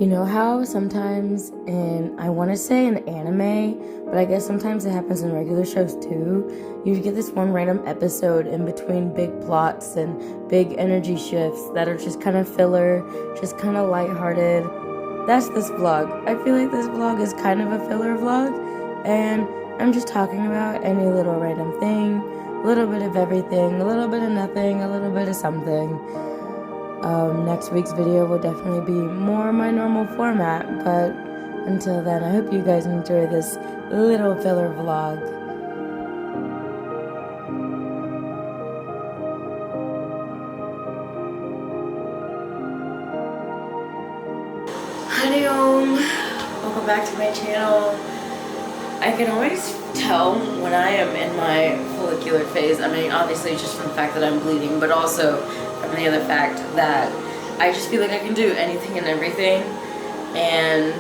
You know how sometimes I want to say in anime, but I guess sometimes it happens in regular shows too, you get this one random episode in between big plots and big energy shifts that are just kind of filler, just kind of lighthearted. That's this vlog. I feel like this vlog is kind of a filler vlog, and I'm just talking about any little random thing, a little bit of everything, a little bit of nothing, a little bit of something. Next week's video will definitely be more my normal format, but until then, I hope you guys enjoy this little filler vlog. Howdy-om! Welcome back to my channel. I can always tell when I am in my follicular phase. I mean, obviously just from the fact that I'm bleeding, but also from the other fact that I just feel like I can do anything and everything, and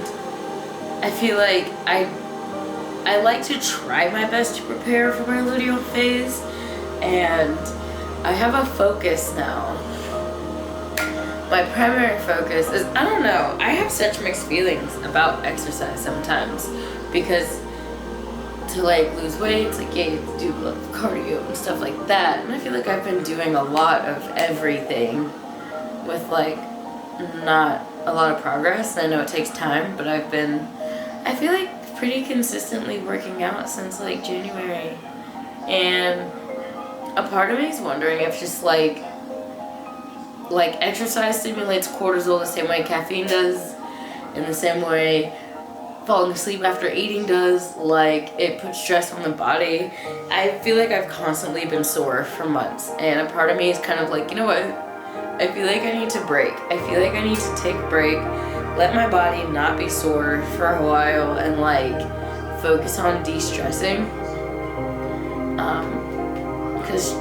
I feel like I like to try my best to prepare for my luteal phase, and I have a focus now. My primary focus is, I don't know, I have such mixed feelings about exercise sometimes, because to like lose weight, it's like, yeah, you have to do a lot of cardio and stuff like that, and I feel like I've been doing a lot of everything with like not a lot of progress. I know it takes time, but I feel like pretty consistently working out since like January, and a part of me is wondering if just like exercise stimulates cortisol the same way caffeine does, in the same way falling asleep after eating does, like it puts stress on the body. I feel like I've constantly been sore for months, and a part of me is kind of like, you know what, I feel like I need to break. I feel like I need to take a break, let my body not be sore for a while, and like focus on de-stressing. Because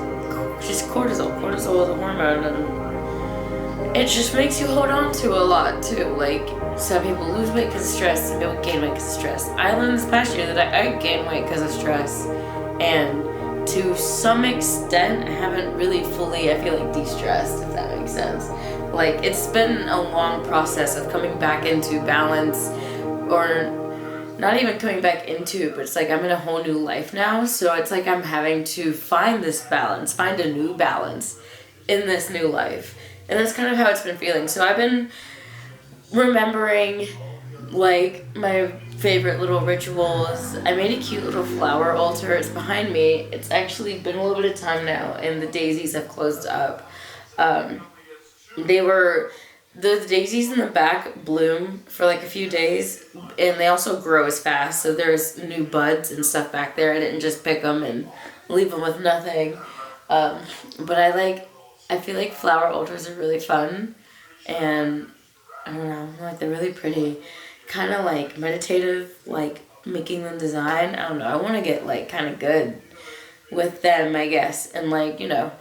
just cortisol is a hormone, and it just makes you hold on to a lot too. Like, some people lose weight because of stress, some people gain weight because of stress. I learned this past year that I gained weight because of stress, and to some extent I haven't really fully, I feel like, de-stressed, if that makes sense. Like, it's been a long process of coming back into balance, or not even coming back into, but it's like I'm in a whole new life now, so it's like I'm having to find this balance, find a new balance in this new life. And that's kind of how it's been feeling. So I've been remembering like my favorite little rituals. I made a cute little flower altar. It's behind me. It's actually been a little bit of time now, and the daisies have closed up. The daisies in the back bloom for like a few days, and they also grow as fast, so there's new buds and stuff back there. I didn't just pick them and leave them with nothing. But I feel like flower altars are really fun, and I don't know, like they're really pretty, kind of like meditative, like making them design. I don't know, I want to get like kind of good with them, I guess, and like, you know,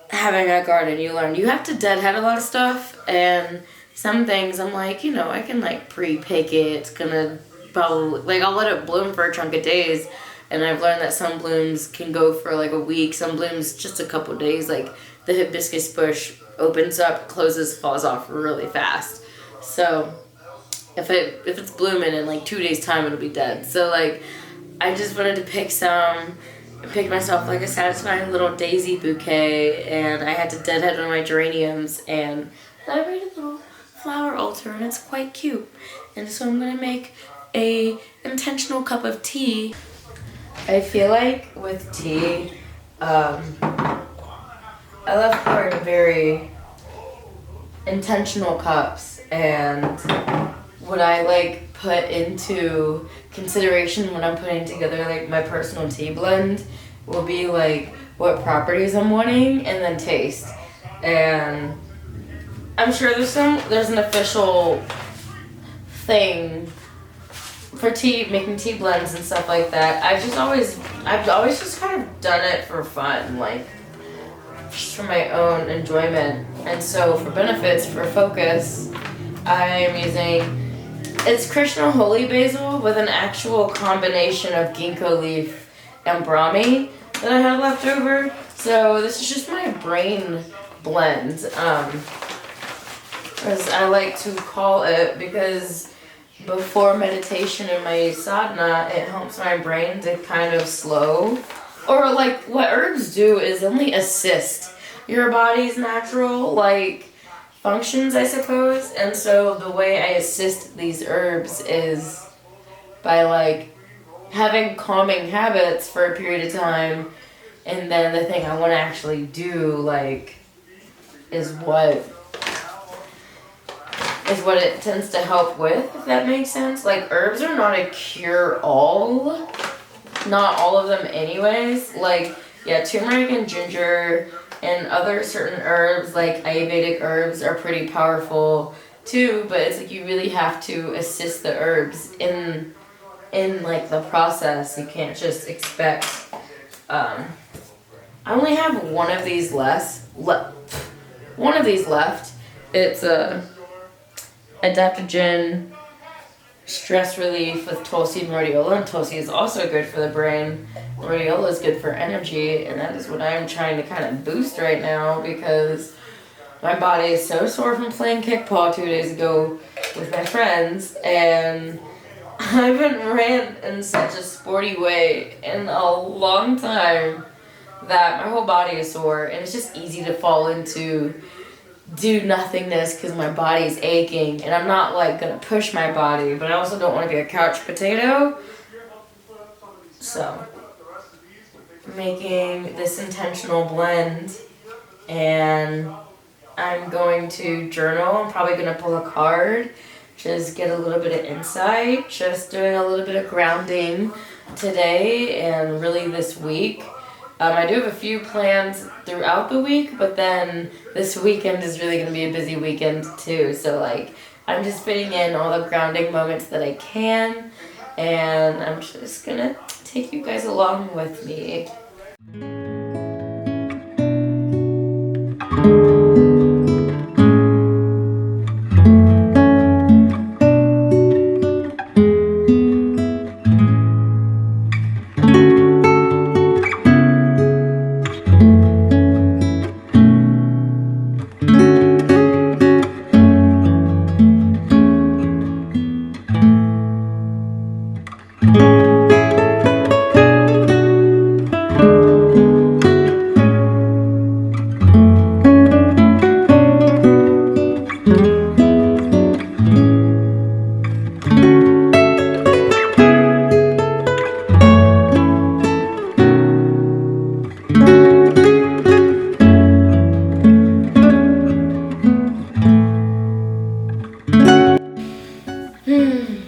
having a garden, you learn you have to deadhead a lot of stuff, and some things I'm like, you know, I can like pre-pick it. It's gonna probably, like, I'll let it bloom for a chunk of days, and I've learned that some blooms can go for like a week, some blooms just a couple days. Like the hibiscus bush opens up, closes, falls off really fast. So if it's blooming in like 2 days time, it'll be dead. So like, I just wanted to pick myself like a satisfying little daisy bouquet, and I had to deadhead on my geraniums, and I made a little flower altar, and it's quite cute. And so I'm gonna make a intentional cup of tea. I feel like with tea, I love pouring very intentional cups, and what I like put into consideration when I'm putting together like my personal tea blend will be like what properties I'm wanting, and then taste. And I'm sure there's an official thing for tea, making tea blends and stuff like that. I've always just kind of done it for fun, like just for my own enjoyment. And so for benefits, for focus, I am using, it's Krishna holy basil with an actual combination of ginkgo leaf and brahmi that I had left over. So this is just my brain blend. as I like to call it, because before meditation and my sadhana, it helps my brain to kind of slow. Or like what herbs do is only assist your body's natural like functions, I suppose. And so the way I assist these herbs is by like having calming habits for a period of time, and then the thing I want to actually do like is what it tends to help with, if that makes sense. Like herbs are not a cure-all. Not all of them anyways. Like, yeah, turmeric and ginger and other certain herbs like Ayurvedic herbs are pretty powerful too, but it's like you really have to assist the herbs in like the process. You can't just expect I only have one of these left. It's a adaptogen stress relief with Tulsi and rhodiola, and Tulsi is also good for the brain. Rhodiola is good for energy, and that is what I'm trying to kind of boost right now because my body is so sore from playing kickball 2 days ago with my friends, and I haven't ran in such a sporty way in a long time that my whole body is sore, and it's just easy to fall into do nothingness because my body's aching, and I'm not like gonna push my body, but I also don't want to be a couch potato. So making this intentional blend, and I'm going to journal. I'm probably gonna pull a card, just get a little bit of insight, just doing a little bit of grounding today and really this week. I do have a few plans throughout the week, but then this weekend is really going to be a busy weekend too. So like, I'm just fitting in all the grounding moments that I can, and I'm just going to take you guys along with me.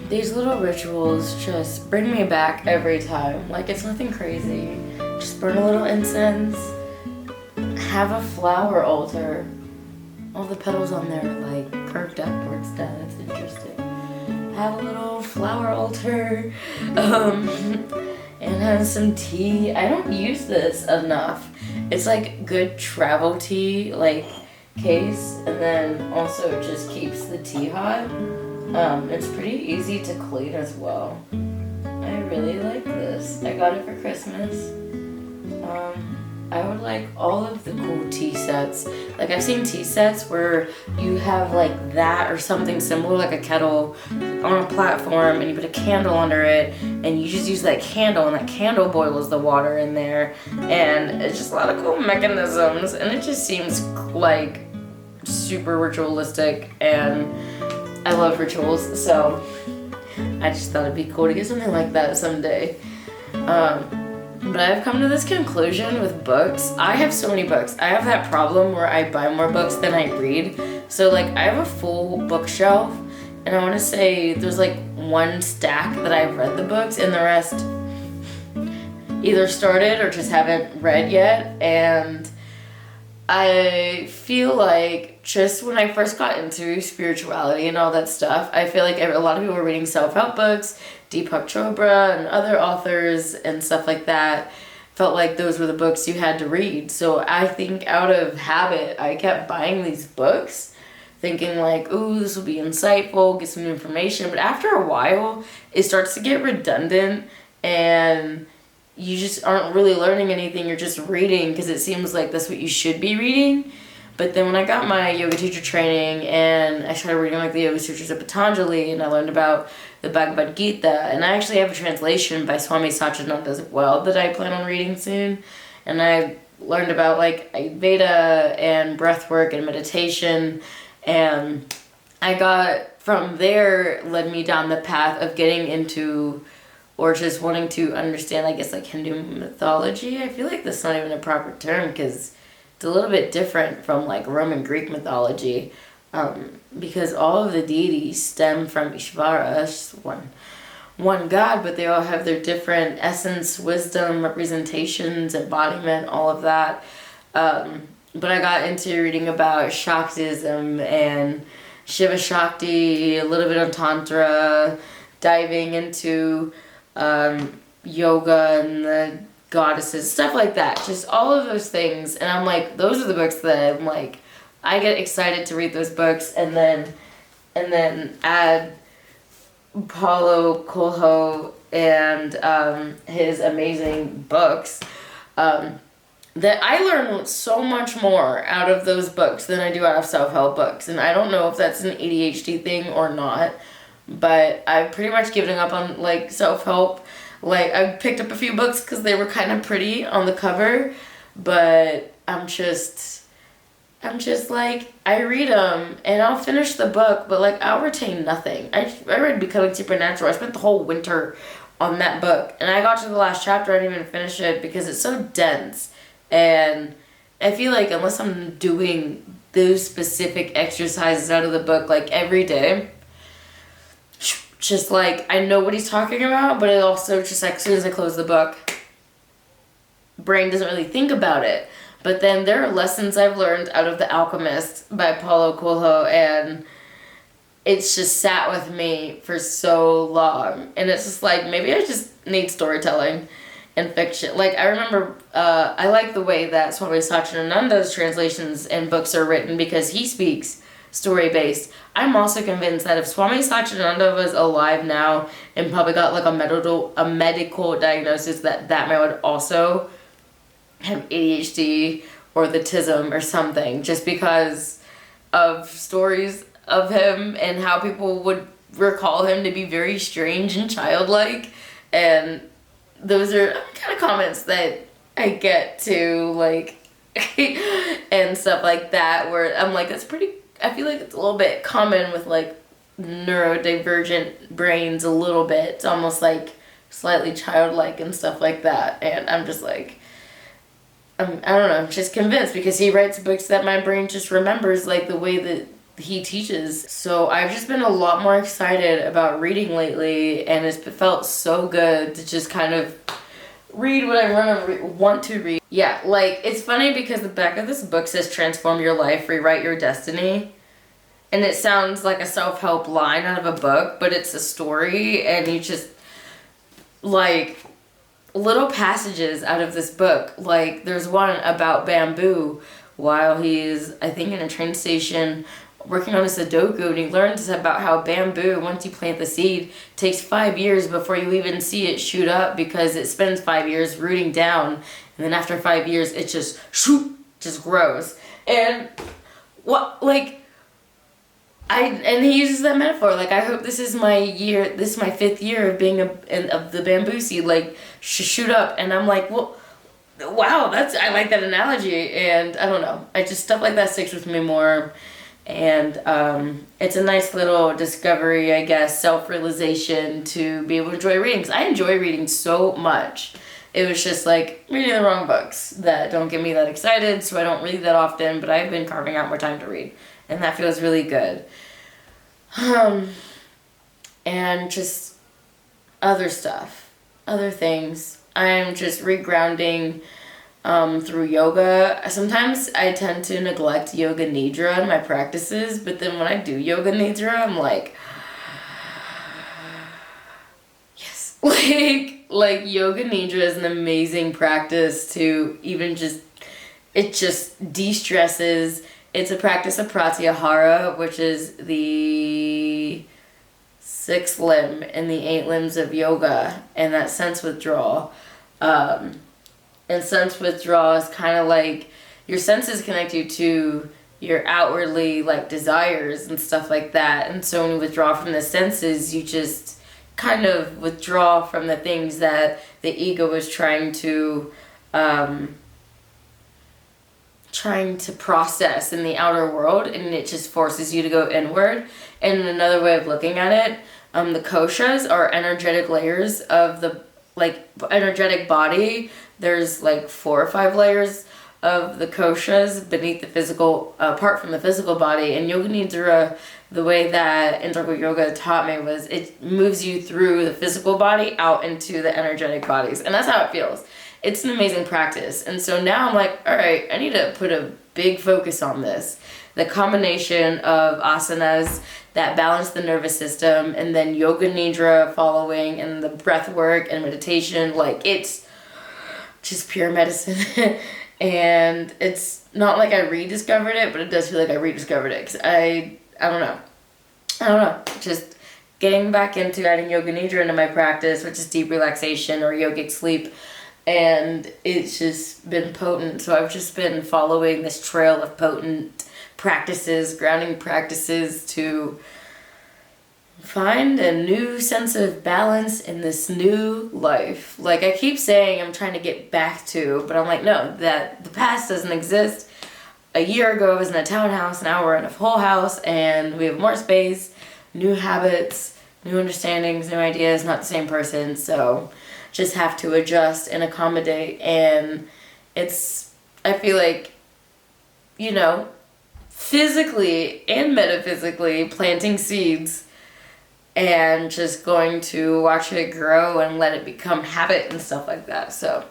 These little rituals just bring me back every time. Like, it's nothing crazy. Just burn a little incense, have a flower altar. All the petals on there are like curved upwards. That's interesting. Have a little flower altar, and have some tea. I don't use this enough. It's like good travel tea, like case, and then also it just keeps the tea hot. It's pretty easy to clean as well. I really like this. I got it for Christmas. I would like all of the cool tea sets. Like, I've seen tea sets where you have like that or something similar, like a kettle on a platform, and you put a candle under it, and you just use that candle, and that candle boils the water in there, and it's just a lot of cool mechanisms, and it just seems like super ritualistic, and I love rituals, so I just thought it'd be cool to get something like that someday. But I've come to this conclusion with books. I have so many books. I have that problem where I buy more books than I read. So like, I have a full bookshelf, and I want to say there's like one stack that I've read the books, and the rest either started or just haven't read yet. And I feel like just when I first got into spirituality and all that stuff, I feel like a lot of people were reading self-help books, Deepak Chopra and other authors and stuff like that. Felt like those were the books you had to read. So I think out of habit, I kept buying these books thinking like, ooh, this will be insightful, get some information. But after a while, it starts to get redundant, and you just aren't really learning anything. You're just reading because it seems like that's what you should be reading. But then when I got my yoga teacher training and I started reading like the Yoga Sutras of Patanjali, and I learned about the Bhagavad Gita, and I actually have a translation by Swami Satchidananda as well that I plan on reading soon. And I learned about like Ayurveda and breath work and meditation, and I got from there led me down the path of getting into or just wanting to understand, I guess, like Hindu mythology. I feel like that's not even a proper term because it's a little bit different from like Roman Greek mythology, because all of the deities stem from Ishvara, just one god, but they all have their different essence, wisdom, representations, embodiment, all of that. But I got into reading about Shaktism and Shiva Shakti, a little bit on Tantra, diving into yoga and the goddesses, stuff like that. Just all of those things. And I'm like, those are the books that I'm like, I get excited to read those books, and then add Paulo Coelho and his amazing books. That I learn so much more out of those books than I do out of self-help books. And I don't know if that's an ADHD thing or not, but I've pretty much given up on like self-help. Like, I picked up a few books because they were kind of pretty on the cover, but I'm just like, I read them and I'll finish the book, but like I'll retain nothing. I read Becoming Supernatural. I spent the whole winter on that book, and I got to the last chapter, I didn't even finish it because it's so dense. And I feel like unless I'm doing those specific exercises out of the book like every day, just like I know what he's talking about, but it also just like as soon as I close the book, brain doesn't really think about it. But then there are lessons I've learned out of The Alchemist by Paulo Coelho, and it's just sat with me for so long. And it's just like, maybe I just need storytelling and fiction. Like, I remember, I like the way that Swami Satchidananda's translations and books are written because he speaks story-based. I'm also convinced that if Swami Satchidananda was alive now and probably got like a medical diagnosis, that man would also have ADHD or the tism or something, just because of stories of him and how people would recall him to be very strange and childlike. And those are kind of comments that I get to, like, and stuff like that, where I'm like, that's pretty, I feel like it's a little bit common with like neurodivergent brains a little bit. It's almost like slightly childlike and stuff like that. And I'm just like, I don't know, I'm just convinced because he writes books that my brain just remembers like the way that he teaches. So I've just been a lot more excited about reading lately, and it's felt so good to just kind of read what I want to read. Yeah, like, it's funny because the back of this book says transform your life, rewrite your destiny. And it sounds like a self-help line out of a book, but it's a story, and you just, like, little passages out of this book. Like, there's one about bamboo while he's, I think, in a train station working on a Sudoku, and he learns about how bamboo, once you plant the seed, takes 5 years before you even see it shoot up because it spends 5 years rooting down, and then after 5 years it just grows. And what, like, and he uses that metaphor, like, I hope this is my year, this is my 5th year of being of the bamboo seed, like, shoot up. And I'm like, well, wow, I like that analogy. And I don't know, stuff like that sticks with me more. And it's a nice little discovery, I guess, self-realization to be able to enjoy reading, because I enjoy reading so much. It was just like reading the wrong books that don't get me that excited, so I don't read that often, but I've been carving out more time to read, and that feels really good. And just other stuff, other things. I'm just regrounding through yoga. Sometimes I tend to neglect yoga nidra in my practices, but then when I do yoga nidra, I'm like, yes. Like yoga nidra is an amazing practice to even just, it just de-stresses. It's a practice of pratyahara, which is the 6th limb in the 8 limbs of yoga, and that sense withdrawal. And sense withdrawal is kind of like your senses connect you to your outwardly like desires and stuff like that. And so when you withdraw from the senses, you just kind of withdraw from the things that the ego is trying to process in the outer world, and it just forces you to go inward. And another way of looking at it, the koshas are energetic layers of the energetic body. There's like 4 or 5 layers of the koshas beneath the physical, apart from the physical body. And Yoga Nidra, the way that integral yoga taught me was it moves you through the physical body out into the energetic bodies, and that's how it feels. It's an amazing practice. And so now I'm like, all right, I need to put a big focus on this. The combination of asanas that balance the nervous system, and then yoga nidra following, and the breath work and meditation, like it's just pure medicine. And it's not like I rediscovered it, but it does feel like I rediscovered it, because I don't know, just getting back into adding yoga nidra into my practice, which is deep relaxation or yogic sleep. And it's just been potent. So I've just been following this trail of potent practices, grounding practices, to find a new sense of balance in this new life. Like I keep saying I'm trying to get back to, but I'm like, no, that the past doesn't exist. A year ago I was in a townhouse, now we're in a whole house, and we have more space, new habits, new understandings, new ideas, not the same person. So just have to adjust and accommodate. And it's, I feel like, you know, physically and metaphysically planting seeds and just going to watch it grow and let it become habit and stuff like that. So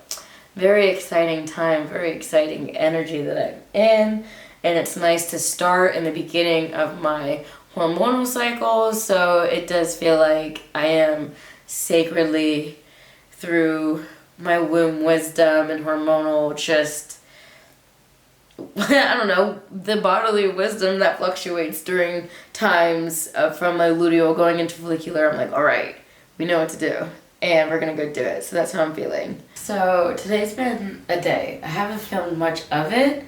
very exciting time, very exciting energy that I'm in. And it's nice to start in the beginning of my hormonal cycle. So it does feel like I am sacredly, through my womb wisdom and hormonal, just, I don't know, the bodily wisdom that fluctuates during times from my luteal going into follicular. I'm like, all right, we know what to do, and we're gonna go do it. So that's how I'm feeling. So today's been a day. I haven't filmed much of it,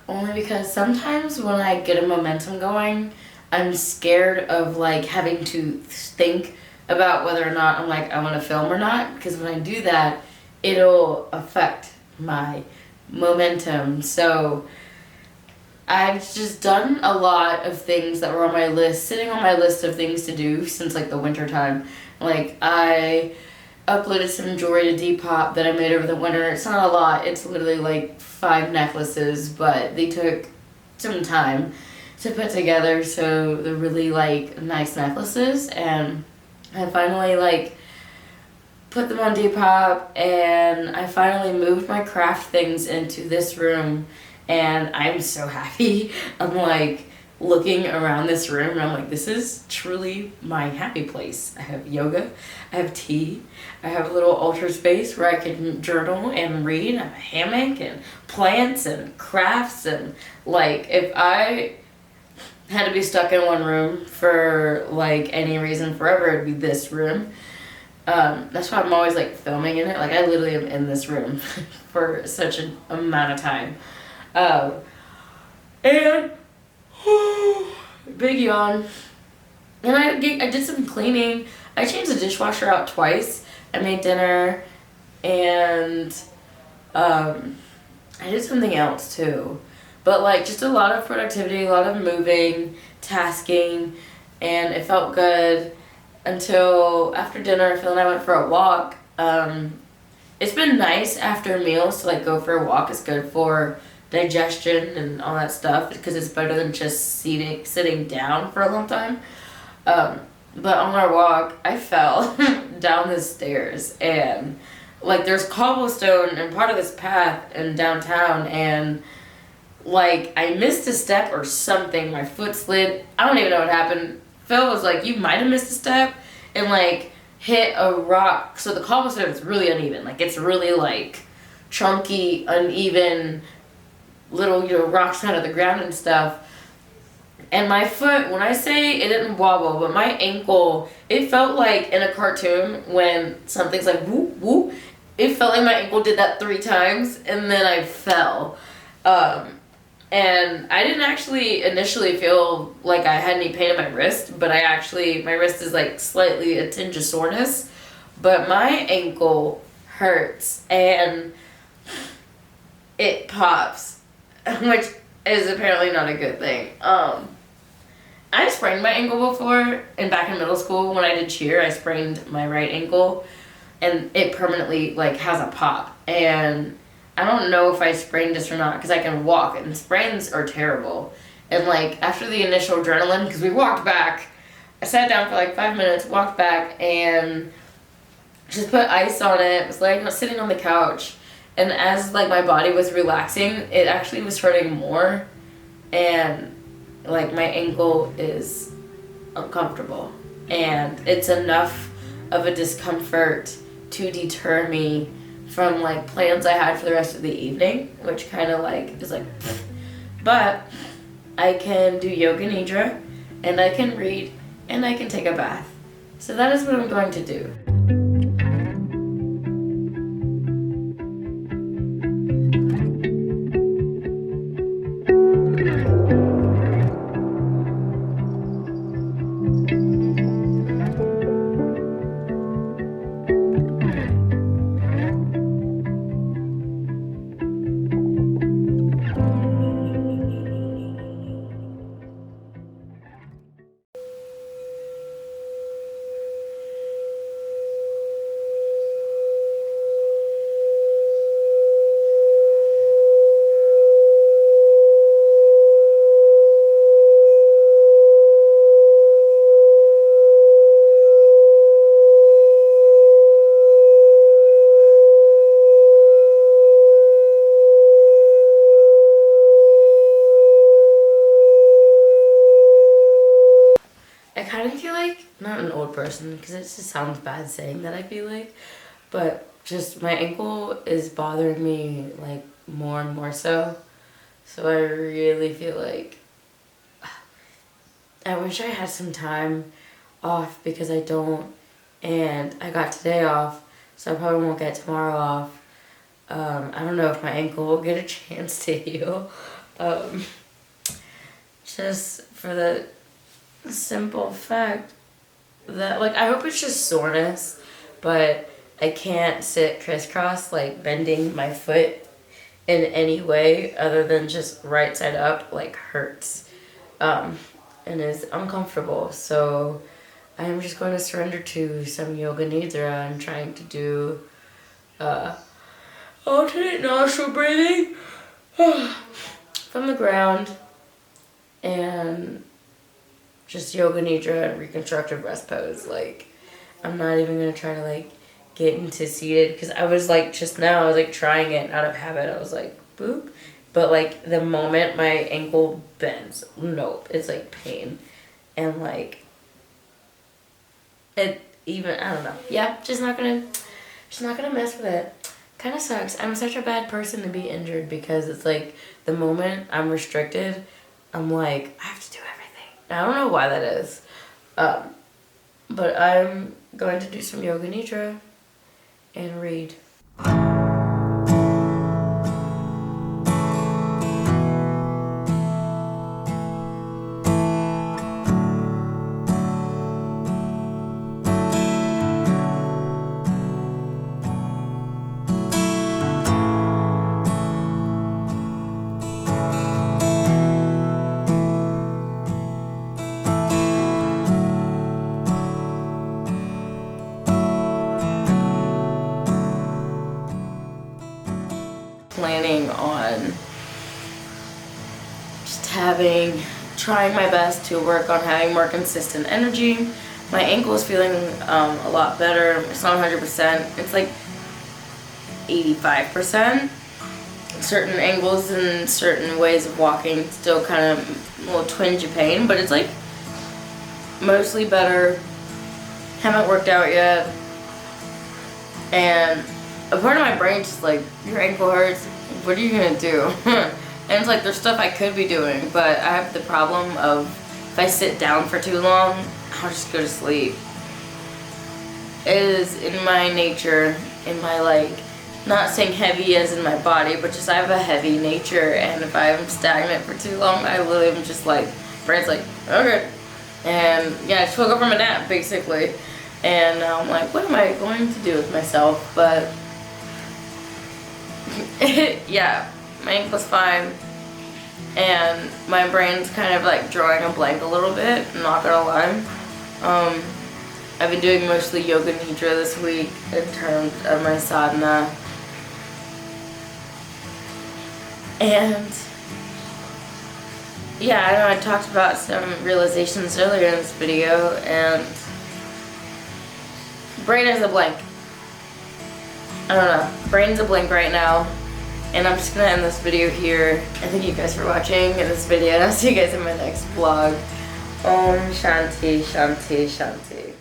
only because sometimes when I get a momentum going, I'm scared of like having to think about whether or not I'm like, I want to film or not, because when I do that, it'll affect my momentum. So I've just done a lot of things that were on my list, sitting on my list of things to do since like the winter time. Like I uploaded some jewelry to Depop that I made over the winter. It's not a lot, it's literally like 5 necklaces, but they took some time to put together, so they're really like nice necklaces. And I finally like put them on Depop, and I finally moved my craft things into this room, and I'm so happy. I'm like looking around this room and I'm like, this is truly my happy place. I have yoga, I have tea, I have a little altar space where I can journal and read, I have a hammock and plants and crafts, and like if I had to be stuck in one room for like any reason forever, it'd be this room. That's why I'm always like filming in it. Like I literally am in this room for such an amount of time. And big yawn. And I did some cleaning. I changed the dishwasher out twice. I made dinner, and I did something else too. But like just a lot of productivity, a lot of moving, tasking, and it felt good until after dinner. Phil and I went for a walk. It's been nice after meals to like go for a walk. It's good for digestion and all that stuff, because it's better than just sitting down for a long time. But on our walk, I fell down the stairs, and like there's cobblestone in part of this path in downtown, and like I missed a step or something. My foot slid. I don't even know what happened. Phil was like, you might have missed a step, and like hit a rock. So the cobblestone is really uneven. Like it's really like chunky, uneven little, you know, rocks out of the ground and stuff. And my foot, when I say it didn't wobble, but my ankle, it felt like in a cartoon when something's like whoop whoop, it felt like my ankle did that 3 times, and then I fell. And I didn't actually initially feel like I had any pain in my wrist, but my wrist is like slightly a tinge of soreness. But my ankle hurts and it pops, which is apparently not a good thing. I sprained my ankle before, and back in middle school when I did cheer, I sprained my right ankle, and it permanently like has a pop. And I don't know if I sprained this or not because I can walk, and sprains are terrible. And like after the initial adrenaline, because we walked back, I sat down for like 5 minutes, walked back, and just put ice on it. Was like sitting on the couch, and as like my body was relaxing, it actually was hurting more, and like my ankle is uncomfortable, and it's enough of a discomfort to deter me from like plans I had for the rest of the evening, which kind of like is like, but I can do yoga nidra, and I can read, and I can take a bath. So that is what I'm going to do. I kind of feel like, not an old person, because it just sounds bad saying that I feel like, but just my ankle is bothering me like more and more so. So I really feel like I wish I had some time off because I don't, and I got today off, so I probably won't get tomorrow off. I don't know if my ankle will get a chance to heal. Just for the simple fact that like I hope it's just soreness, but I can't sit crisscross like bending my foot in any way other than just right side up like hurts and is uncomfortable. So I am just going to surrender to some yoga nidra and trying to do alternate nostril breathing from the ground and just yoga nidra and reconstructive rest pose. Like I'm not even gonna try to like get into seated because I was like just now I was like trying it out of habit. I was like boop, but like the moment my ankle bends, nope, it's like pain, and like it even I don't know. Yeah, just not gonna mess with it. Kind of sucks. I'm such a bad person to be injured because it's like the moment I'm restricted, I'm like I have to do everything. I don't know why that is, but I'm going to do some yoga nidra and read. Planning on just trying my best to work on having more consistent energy. My ankle is feeling a lot better. It's not 100%. It's like 85%. Certain angles and certain ways of walking still kind of a little twinge of pain, but it's like mostly better. Haven't worked out yet. And a part of my brain just like, your ankle hurts, what are you gonna do? And it's like, there's stuff I could be doing, but I have the problem of if I sit down for too long, I'll just go to sleep. It is in my nature, in my like not saying heavy as in my body, but just I have a heavy nature, and if I'm stagnant for too long, I literally am just like, brain's like, okay. And yeah, I just woke up from a nap, basically. And now I'm like, what am I going to do with myself? But yeah, my ankle's fine. And my brain's kind of like drawing a blank a little bit, I'm not gonna lie. I've been doing mostly yoga nidra this week in terms of my sadhana. And yeah, I know I talked about some realizations earlier in this video, and brain is a blank. I don't know, brain's a blank right now. And I'm just gonna end this video here. And thank you guys for watching this video, and I'll see you guys in my next vlog. Om Shanti Shanti Shanti.